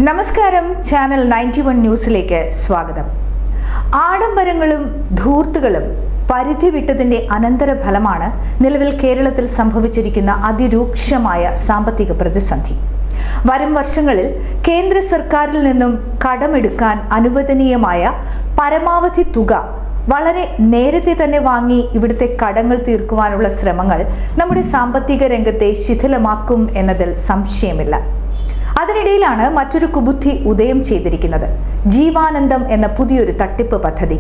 നമസ്കാരം, ചാനൽ 91 ന്യൂസിലേക്ക് സ്വാഗതം. ആഡംബരങ്ങളും ധൂർത്തുകളും പരിധി വിട്ടതിന്റെ അനന്തരഫലമാണ് നിലവിൽ കേരളത്തിൽ സംഭവിച്ചിരിക്കുന്ന അതിരൂക്ഷമായ സാമ്പത്തിക പ്രതിസന്ധി. വരും വർഷങ്ങളിൽ കേന്ദ്ര സർക്കാരിൽ നിന്നും കടമെടുക്കാൻ അനുവദനീയമായ പരമാവധി തുക വളരെ നേരത്തെ തന്നെ വാങ്ങി ഇവിടുത്തെ കടങ്ങൾ തീർക്കുവാനുള്ള ശ്രമങ്ങൾ നമ്മുടെ സാമ്പത്തിക രംഗത്തെ ശിഥിലമാക്കും എന്നതിൽ സംശയമില്ല. അതിനിടയിലാണ് മറ്റൊരു കുബുദ്ധി ഉദയം ചെയ്തിരിക്കുന്നത്. ജീവാനന്ദം എന്ന പുതിയൊരു തട്ടിപ്പ് പദ്ധതി.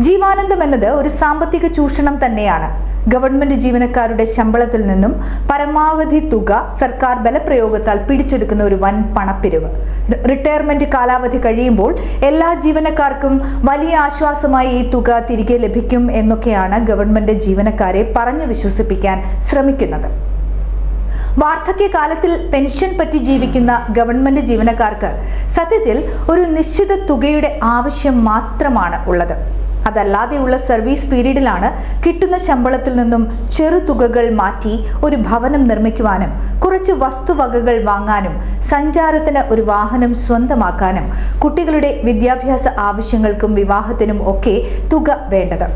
ജീവാനന്ദം എന്നത് ഒരു സാമ്പത്തിക ചൂഷണം തന്നെയാണ്. ഗവൺമെന്റ് ജീവനക്കാരുടെ ശമ്പളത്തിൽ നിന്നും പരമാവധി തുക സർക്കാർ ബലപ്രയോഗത്താൽ പിടിച്ചെടുക്കുന്ന ഒരു വൻ പണപ്പിരിവ്. റിട്ടയർമെന്റ് കാലാവധി കഴിയുമ്പോൾ എല്ലാ ജീവനക്കാർക്കും വലിയ ആശ്വാസമായി ഈ തുക തിരികെ ലഭിക്കും എന്നൊക്കെയാണ് ഗവൺമെന്റ് ജീവനക്കാരെ പറഞ്ഞു വിശ്വസിപ്പിക്കാൻ ശ്രമിക്കുന്നത്. വാർദ്ധക്യകാലത്തിൽ പെൻഷൻ പറ്റി ജീവിക്കുന്ന ഗവൺമെന്റ് ജീവനക്കാർക്ക് സത്യത്തിൽ ഒരു നിശ്ചിത തുകയുടെ ആവശ്യം മാത്രമാണ് ഉള്ളത്. അതല്ലാതെയുള്ള സർവീസ് പീരീഡിലാണ് കിട്ടുന്ന ശമ്പളത്തിൽ നിന്നും ചെറുതുകകൾ മാറ്റി ഒരു ഭവനം നിർമ്മിക്കുവാനും കുറച്ച് വസ്തുവകകൾ വാങ്ങാനും സഞ്ചാരത്തിന് ഒരു വാഹനം സ്വന്തമാക്കാനും കുട്ടികളുടെ വിദ്യാഭ്യാസ ആവശ്യങ്ങൾക്കും വിവാഹത്തിനും ഒക്കെ തുക വേണ്ടത്.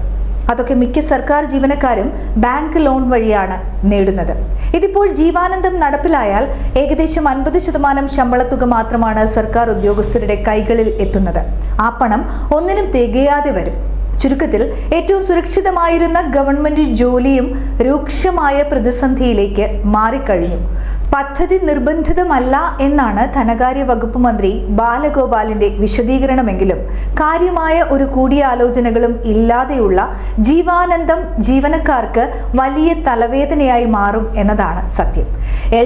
അതൊക്കെ മിക്ക സർക്കാർ ജീവനക്കാരും ബാങ്ക് ലോൺ വഴിയാണ് നേടുന്നത്. ഇതിപ്പോൾ ജീവാനന്ദം നടപ്പിലായാൽ ഏകദേശം 50% ശമ്പളത്തുക മാത്രമാണ് സർക്കാർ ഉദ്യോഗസ്ഥരുടെ കൈകളിൽ എത്തുന്നത്. ആ പണം ഒന്നിനും തികയാതെ വരും. ചുരുക്കത്തിൽ ഏറ്റവും സുരക്ഷിതമായിരുന്ന ഗവൺമെന്റ് ജോലിയും രൂക്ഷമായ പ്രതിസന്ധിയിലേക്ക് മാറിക്കഴിഞ്ഞു. പദ്ധതി നിർബന്ധിതമല്ല എന്നാണ് ധനകാര്യ വകുപ്പ് മന്ത്രി ബാലഗോപാലിന്റെ വിശദീകരണമെങ്കിലും കാര്യമായ ഒരു കൂടിയാലോചനകളും ഇല്ലാതെയുള്ള ജീവാനന്ദം ജീവനക്കാർക്ക് വലിയ തലവേദനയായി മാറും എന്നതാണ് സത്യം.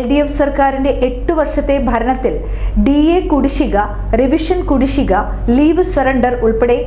LDF സർക്കാരിന്റെ 8 വർഷത്തെ ഭരണത്തിൽ DA കുടിശ്ശിക, റിവിഷൻ കുടിശ്ശിക, ലീവ് സറണ്ടർ ഉൾപ്പെടെ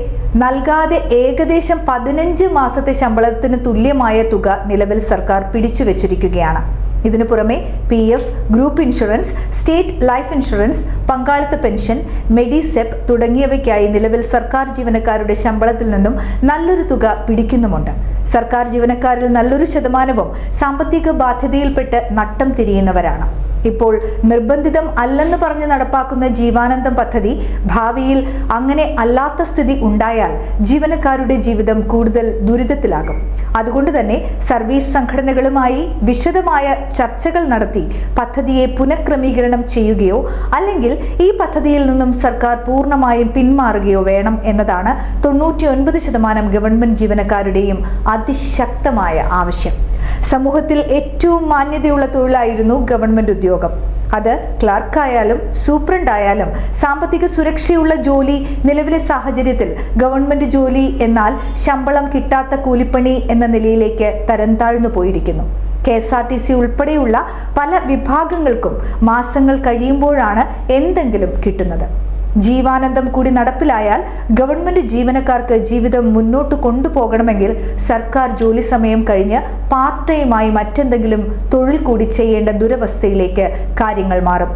നൽകാതെ ഏകദേശം 15 മാസത്തെ ശമ്പളത്തിന് തുല്യമായ തുക നിലവിൽ സർക്കാർ പിടിച്ചു വെച്ചിരിക്കുകയാണ്. ഇതിനു പുറമെ PF, group insurance, state life insurance, പങ്കാളിത്ത പെൻഷൻ, മെഡിസെപ് തുടങ്ങിയവയ്ക്കായി നിലവിൽ സർക്കാർ ജീവനക്കാരുടെ ശമ്പളത്തിൽ നിന്നും നല്ലൊരു തുക പിടിക്കുന്നുമുണ്ട്. സർക്കാർ ജീവനക്കാരിൽ നല്ലൊരു ശതമാനവും സാമ്പത്തിക ബാധ്യതയിൽപ്പെട്ട് നട്ടം തിരിയുന്നവരാണ്. ഇപ്പോൾ നിർബന്ധിതം അല്ലെന്ന് പറഞ്ഞ് നടപ്പാക്കുന്ന ജീവാനന്ദം പദ്ധതി ഭാവിയിൽ അങ്ങനെ അല്ലാത്ത സ്ഥിതി ഉണ്ടായാൽ ജീവനക്കാരുടെ ജീവിതം കൂടുതൽ ദുരിതത്തിലാകും. അതുകൊണ്ട് തന്നെ സർവീസ് സംഘടനകളുമായി വിശദമായ ചർച്ചകൾ നടത്തി പദ്ധതിയെ പുനഃക്രമീകരണം ചെയ്യുകയോ അല്ലെങ്കിൽ ഈ പദ്ധതിയിൽ നിന്നും സർക്കാർ പൂർണ്ണമായും പിന്മാറുകയോ വേണം എന്നതാണ് 99% ഗവൺമെന്റ് ജീവനക്കാരുടെയും അതിശക്തമായ ആവശ്യം. സമൂഹത്തിൽ ഏറ്റവും മാന്യതയുള്ള തൊഴിലായിരുന്നു ഗവൺമെന്റ് ഉദ്യോഗം. അത് ക്ലർക്കായാലും സൂപ്രണ്ടായാലും സാമ്പത്തിക സുരക്ഷയുള്ള ജോലി. നിലവിലെ സാഹചര്യത്തിൽ ഗവൺമെന്റ് ജോലി എന്നാൽ ശമ്പളം കിട്ടാത്ത കൂലിപ്പണി എന്ന നിലയിലേക്ക് തരം താഴ്ന്നു പോയിരിക്കുന്നു. KSRTC ഉൾപ്പെടെയുള്ള പല വിഭാഗങ്ങൾക്കും മാസങ്ങൾ കഴിയുമ്പോഴാണ് എന്തെങ്കിലും കിട്ടുന്നത്. ജീവാനന്ദം കൂടി നടപ്പിലായാൽ ഗവൺമെന്റ് ജീവനക്കാർക്ക് ജീവിതം മുന്നോട്ട് കൊണ്ടുപോകണമെങ്കിൽ സർക്കാർ ജോലി സമയം കഴിഞ്ഞ് പാർട്ട് ടൈമായി മറ്റെന്തെങ്കിലും തൊഴിൽ കൂടി ചെയ്യേണ്ട ദുരവസ്ഥയിലേക്ക് കാര്യങ്ങൾ മാറും.